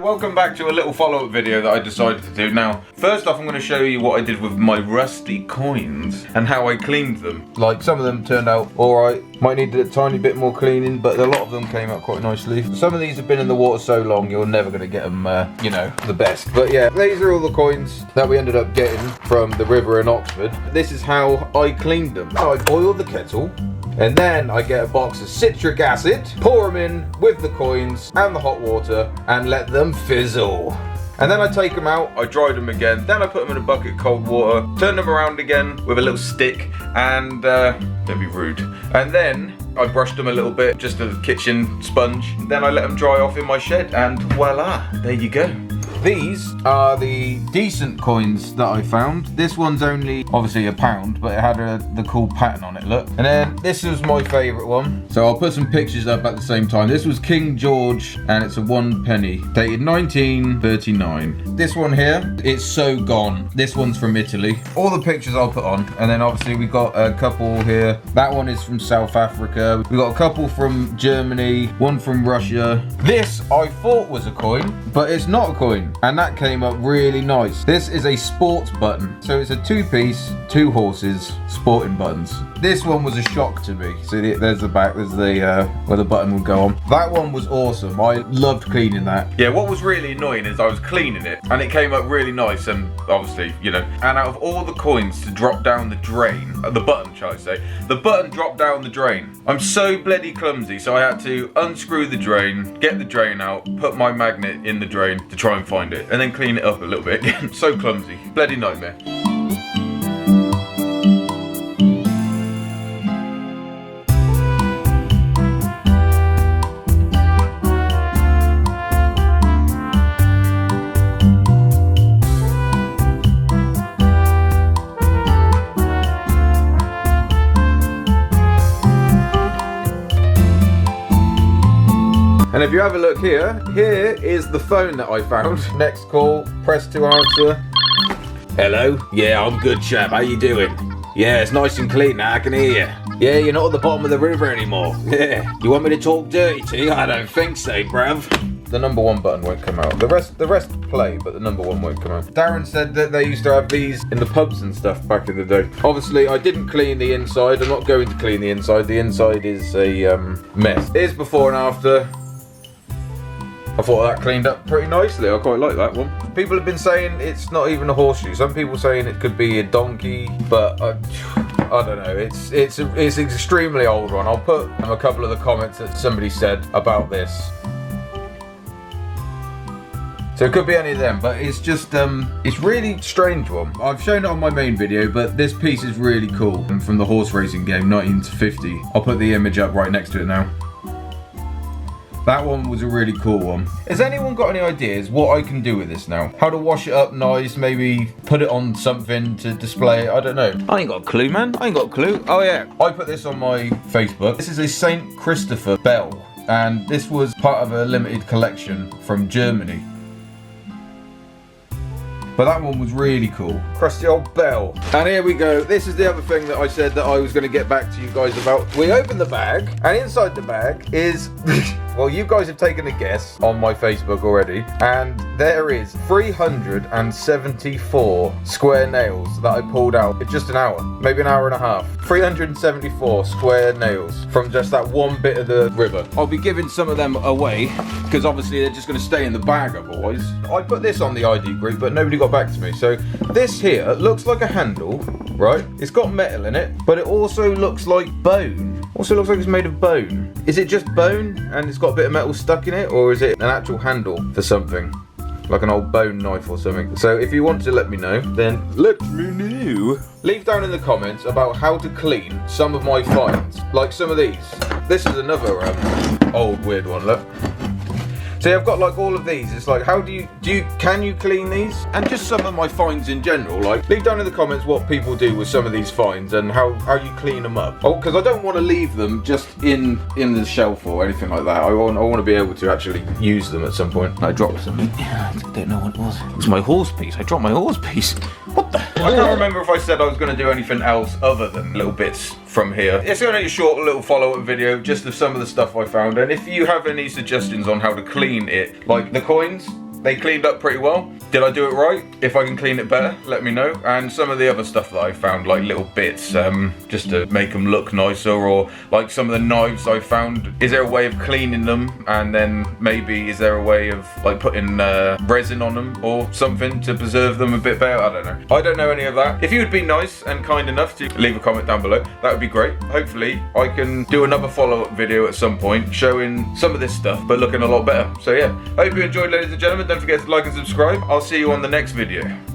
Welcome back to a little follow-up video that I decided to do. Now, first off I'm going to show you what I did with my rusty coins and how I cleaned them. Like, some of them turned out alright, might need a tiny bit more cleaning, but a lot of them came out quite nicely. Some of these have been in the water so long you're never going to get them, you know, the best. But yeah, these are all the coins that we ended up getting from the river in Oxford. This is how I cleaned them. So I boiled the kettle, and then I get a box of citric acid, pour them in with the coins and the hot water, and let them fizzle. And then I take them out, I dried them again, then I put them in a bucket of cold water, turn them around again with a little stick, and don't be rude. And then I brushed them a little bit, just a kitchen sponge. Then I let them dry off in my shed, and voila, there you go. These are the decent coins that I found. This one's only obviously £1, but it had the cool pattern on it, look. And then this was my favourite one. So I'll put some pictures up at the same time. This was King George, and it's a 1 penny, dated 1939. This one here, it's so gone. This one's from Italy. All the pictures I'll put on, and then obviously we've got a couple here. That one is from South Africa. We've got a couple from Germany, one from Russia. This I thought was a coin, but it's not a coin. And that came up really nice. This is a sports button. So it's a 2-piece, 2 horses, sporting buttons. This one was a shock to me. So there's the back, there's the where the button will go on. That one was awesome. I loved cleaning that. Yeah, what was really annoying is I was cleaning it and it came up really nice, and obviously, you know, and out of all the coins to drop down the drain, the button, shall I say, the button dropped down the drain. I'm so bloody clumsy, so I had to unscrew the drain, get the drain out, put my magnet in the drain to try and find it, and then clean it up a little bit again. So clumsy, bloody nightmare. And if you have a look here, here is the phone that I found. Next call, press to answer. Hello? Yeah, I'm good, chap. How you doing? Yeah, it's nice and clean now, I can hear you. Yeah, you're not at the bottom of the river anymore. Yeah. You want me to talk dirty to you? I don't think so, bruv. The number 1 button won't come out. The rest play, but the number 1 won't come out. Darren said that they used to have these in the pubs and stuff back in the day. Obviously, I didn't clean the inside. I'm not going to clean the inside. The inside is a mess. Here's before and after. I thought that cleaned up pretty nicely. I quite like that one. People have been saying it's not even a horseshoe. Some people saying it could be a donkey, but I don't know. It's an extremely old one. I'll put a couple of the comments that somebody said about this. So it could be any of them, but it's just it's really strange one. I've shown it on my main video, but this piece is really cool. And from the horse racing game, 1950. I'll put the image up right next to it now. That one was a really cool one. Has anyone got any ideas what I can do with this now? How to wash it up nice, maybe put it on something to display it, I don't know. I ain't got a clue, man. I ain't got a clue. Oh yeah, I put this on my Facebook. This is a St. Christopher bell, and this was part of a limited collection from Germany. But that one was really cool. Crusty old bell. And here we go. This is the other thing that I said that I was going to get back to you guys about. We opened the bag, and inside the bag is... well, you guys have taken a guess on my Facebook already. And there is 374 square nails that I pulled out in just an hour. Maybe an hour and a half. 374 square nails from just that one bit of the river. I'll be giving some of them away, because obviously they're just going to stay in the bag otherwise. I put this on the ID group, but nobody got back to me. So this here looks like a handle, right? It's got metal in it, but it also looks like bone. Also looks like it's made of bone. Is it just bone and it's got a bit of metal stuck in it, or is it an actual handle for something? Like an old bone knife or something. So if you want to let me know, then let me know. Leave down in the comments about how to clean some of my finds. Like some of these. This is another old weird one, look. So I've got like all of these. It's like, how can you clean these? And just some of my finds in general. Like, leave down in the comments what people do with some of these finds and how you clean them up. Oh, because I don't want to leave them just in the shelf or anything like that. I want to be able to actually use them at some point. I dropped something. I don't know what it was. It was my horse piece. I dropped my horse piece. What the? I can't remember if I said I was going to do anything else other than little bits from here. It's only a short little follow-up video just of some of the stuff I found, and if you have any suggestions on how to clean it, like the coins, they cleaned up pretty well. Did I do it right? If I can clean it better, let me know. And some of the other stuff that I found, like little bits, just to make them look nicer, or like some of the knives I found. Is there a way of cleaning them? And then maybe is there a way of like putting resin on them or something to preserve them a bit better? I don't know. I don't know any of that. If you would be nice and kind enough to leave a comment down below, that would be great. Hopefully I can do another follow-up video at some point showing some of this stuff, but looking a lot better. So yeah, I hope you enjoyed, ladies and gentlemen. Don't forget to like and subscribe. I'll see you on the next video.